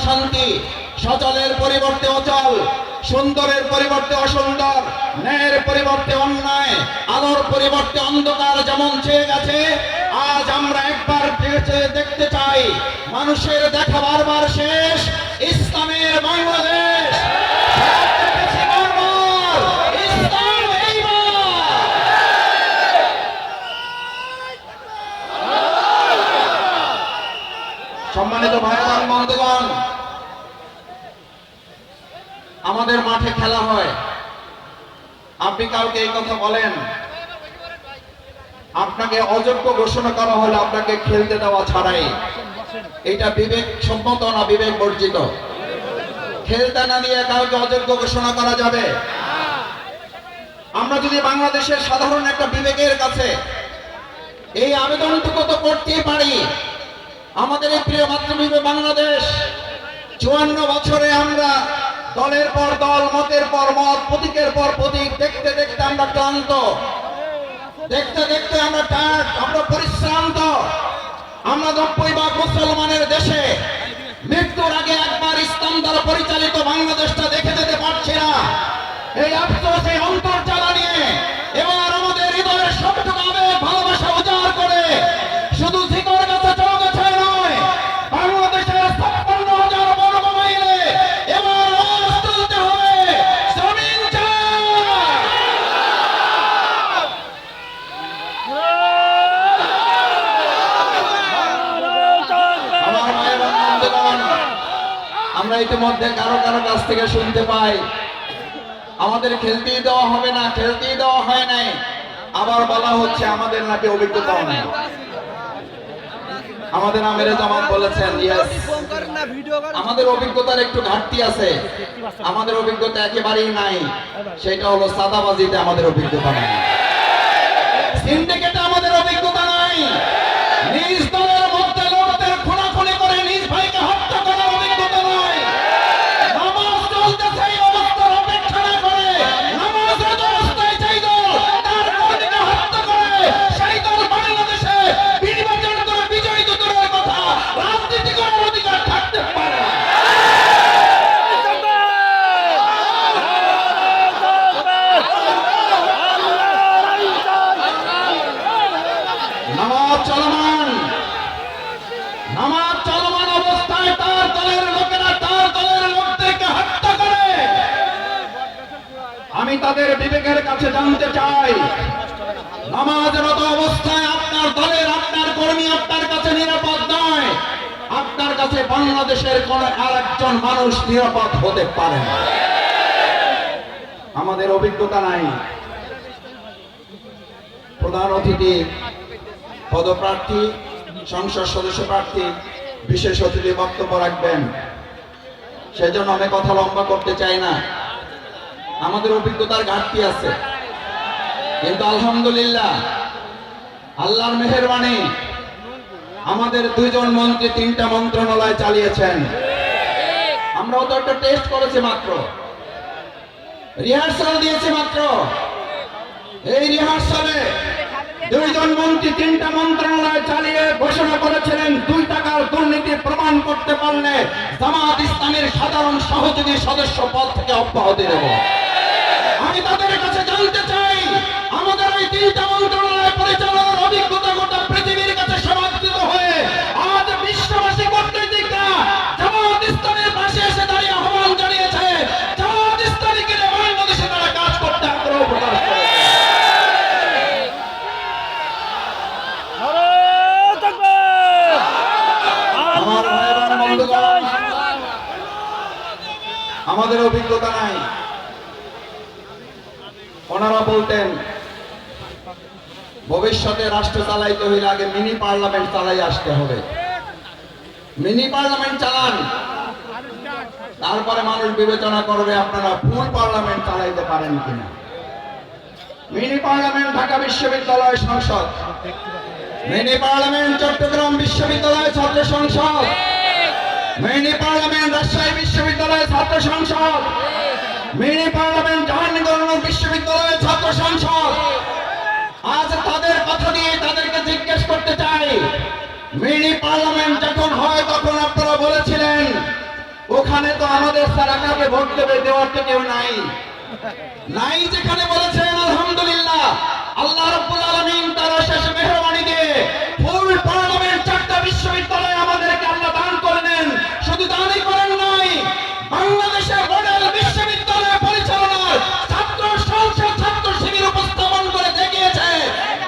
অশান্তি, সচলের পরিবর্তে অচল, সুন্দরের পরিবর্তে অসুন্দর, ন্যায়ের পরিবর্তে অন্যায়, আলোর পরিবর্তে অন্ধকার যেমন চেয়ে গেছে, আজ আমরা একবার দেখতে চাই মানুষের দেখা বারবার শেষ, ইসলামের বাংলাদেশ। সম্মানিত ভাই এবং বন্ধুগণ, আমাদের মাঠে খেলা হয়, আপনি কাউকে এই কথা বলেন, আপনাকে অযোগ্য ঘোষণা করা হলে আপনাকে খেলতে দেওয়া ছাড়াই, এটা বিবেক সম্মত না বিবেক বর্জিত? খেলতে না দিয়ে কাউকে অযোগ্য ঘোষণা করা যাবে? আমরা যদি বাংলাদেশের সাধারণ একটা বিবেকের কাছে এই আবেদনটুকু তো করতেই পারি, আমাদের এই প্রিয় মাতৃভূমি বাংলাদেশ, 54 বছরে আমরা দলের পর দল, মতের পর মত, প্রতীকের পর প্রতীক দেখতে দেখতে আমরা ক্লান্ত, দেখতে দেখতে আমরা টায়ার্ড, আমরা পরিশ্রান্ত। আমরা 90 ভাগ মুসলমানের দেশে মৃত্যুর আগে একবার ইসলাম দ্বারা পরিচালিত বাংলাদেশটা দেখে যেতে পারছি না। এই আফসোস, এই অন্তর্জালা নিয়ে এবার আমাদের হৃদয়ের সবটুকু আবেগ ভালোবাসা উজাড় করে শুধু জিকর কাছে চৌগাছা নয়, বাংলাদেশের 56,000 বর্গ মাইলে এবার আওয়াজ তুলতে হবে, জমিন চাই। আমার মায়ের বন্ধুগণ, আমরা ইতিমধ্যে কারো কারো কাছ থেকে শুনতে পাই আমাদের খেলতেই দেওয়া হবে না, খেলতেই দেওয়া হয় নাই, আবার বলা হচ্ছে আমাদের নাকি অভিজ্ঞতাও নেই। আমাদের আমির জামাত বলেছেন, আমাদের অভিজ্ঞতার একটু ঘাটতি আছে, আমাদের অভিজ্ঞতা একেবারেই নাই, সেটা হলো সাদাবাজিতে আমাদের অভিজ্ঞতা নাই, সিন্ডিকেটে আমাদের অভিজ্ঞতা নাই, নিজ দলের মধ্যে লোকদের খুনাখুনি করে নিজ ভাইকে হত্যা করার অভিজ্ঞতা নাই, নামাজ চলতেছে এই অবস্থার অপেক্ষা না করে নামাজের অবস্থায় চাই দল তার কর্মীকে হত্যা করে সেই দল বাংলাদেশে নির্বাচন করে বিজয়ী দলের কথা রাজনীতি করার অধিকার থাকতে পারে না। নামাজ চলমান, নামাজ চলমান অবস্থায় তার দলের লোকেরা তার দলের লোকদেরকে হত্যা করে। আমি তাদের বিবেকের কাছে জানতে চাই, নামাজরত অবস্থায় আপনার দলের আপনার কর্মী আপনার কাছে নিরাপদ নয়, আপনার কাছে বাংলাদেশের কোন আরেকজন মানুষ নিরাপদ হতে পারে না। আমাদের অভিজ্ঞতা নাই। প্রধান অতিথি, পদপ্রার্থী, সংসদ সদস্য প্রার্থী, বিশেষ অতিথি বক্তব্য রাখবেন, সেজন্য আমি কথা লম্বা করতে চাই না। আমাদের অভিজ্ঞতার ঘাটতি আছে, কিন্তু আলহামদুলিল্লাহ আল্লাহর মেহেরবানি আমাদের 2 জন মন্ত্রী 3টা মন্ত্রণালয় চালিয়েছেন। আমরাও তো একটা টেস্ট করেছি মাত্র, রিহার্সাল দিয়েছি মাত্র। এই রিহার্সালে 2 জন মন্ত্রী 3টা মন্ত্রণালয় চালিয়ে ঘোষণা করেছিলেন 2 টাকার দুর্নীতি প্রমাণ করতে পারলে জামাত ইসলামের সাধারণ সহযোগী সদস্য পদ থেকে অব্যাহতি দেব। আমি তাদের কাছে জানতে চাই, আমাদের ওই 3টা মন্ত্রণালয় পরিচালনার অভিজ্ঞতা গোটা পৃথিবীর কাছে সমাদৃত হয়ে আজ বিশ্ববাসী কূটনীতিকরা জামাত ইসলামের পাশে এসে দাঁড়িয়ে আহ্বান জানিয়েছে, জামাত ইসলামীকে বাংলাদেশে তারা কাজ করতে আগ্রহ প্রকাশ করে। আমাদের অভিজ্ঞতা নাই। ওনারা বলতেন ভবিষ্যতে রাষ্ট্র চালাইতে হইলে আগে মিনি পার্লামেন্ট চালাই আসতে হবে। মিনি পার্লামেন্ট চালান, তারপরে মানুষ বিবেচনা করবে আপনারা ফুল পার্লামেন্ট চালাইতে পারেন কিনা। মিনি পার্লামেন্ট ঢাকা বিশ্ববিদ্যালয় সংসদ, মিনি পার্লামেন্ট চট্টগ্রাম বিশ্ববিদ্যালয় ছাত্র সংসদ, মিনি পার্লামেন্ট রাজশাহী বিশ্ববিদ্যালয় ছাত্র সংসদ, মিনি পার্লামেন্ট জাহাঙ্গীরনগর বিশ্ববিদ্যালয় ছাত্র সংসদ। আজ তাদের কথা দিয়ে তাদেরকে জিজ্ঞেস করতে চাই, মিনি পার্লামেন্ট যখন হয় তখন আপনারা বলেছিলেন ওখানে তো আমাদের ছাড়া কাকে ভোট দেবে, দেওয়ার তো কেউ নাই। নাই যেখানে বলেছেন আলহামদুলিল্লাহ, আল্লাহ রাব্বুল আলামিন তার শেষ মেহেরবানি দিয়ে ফুল পার্লামেন্ট 4টা বিশ্ববিদ্যালয় আমাদেরকে আল্লাহ দান করেন। শুধু দানই করেন নাই, বাংলাদেশে মডেল বিশ্ববিদ্যালয় পরিচালনার ছাত্র সংসদ ছাত্র শিবির উপস্থাপন করে দেখিয়েছে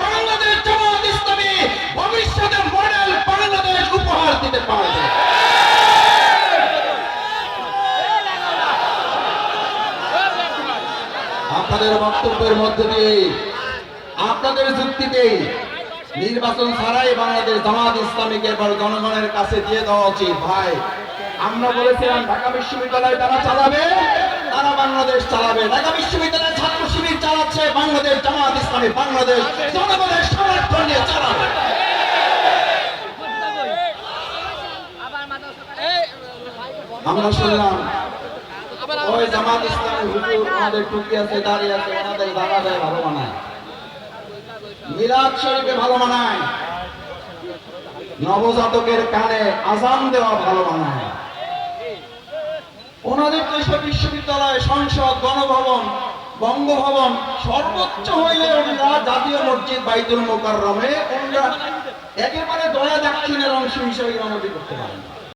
বাংলাদেশ জামাত ইসলামী ভবিষ্যতে মডেল বাংলাদেশ উপহার দিতে পারবে। আপনাদের বক্তব্যের মধ্যে দিয়ে, আপনাদের যুক্তিতেই নির্বাচন ছাড়াই বাংলাদেশ জামাত ইসলামীকে এবার জনগণের কাছে দিয়ে দেওয়া উচিত। ভাই, আমরা বলেছিলাম ঢাকা বিশ্ববিদ্যালয় তারা চালাবে, তারা বাংলাদেশ চালাবে। ঢাকা বিশ্ববিদ্যালয়ের ছাত্র শিবির চালাচ্ছে, বাংলাদেশ জামাত ইসলামী বাংলাদেশ জনগণের সমর্থন নিয়ে চালাবে। আমরা শুনলাম ওই জামাত ইসলামী হুজুর আমাদের টুকি আছে, দাঁড়িয়ে আছে, ওনাদের জানা যায় ভালো মানায়, মিলাদ শরীফে ভালো মানায়, নবজাতকের কানে আজান দেওয়া ভালো মানায়। ওনাদের তো সব বিশ্ববিদ্যালয়, সংসদ, গণভবন, বঙ্গভবন, সর্বোচ্চ হইলে ওনারা জাতীয় মসজিদ বাইতুল মোকাররমে ওনারা একেবারে দয়া দাক্ষিণের অংশ হিসেবে রণতি করতে পারেন।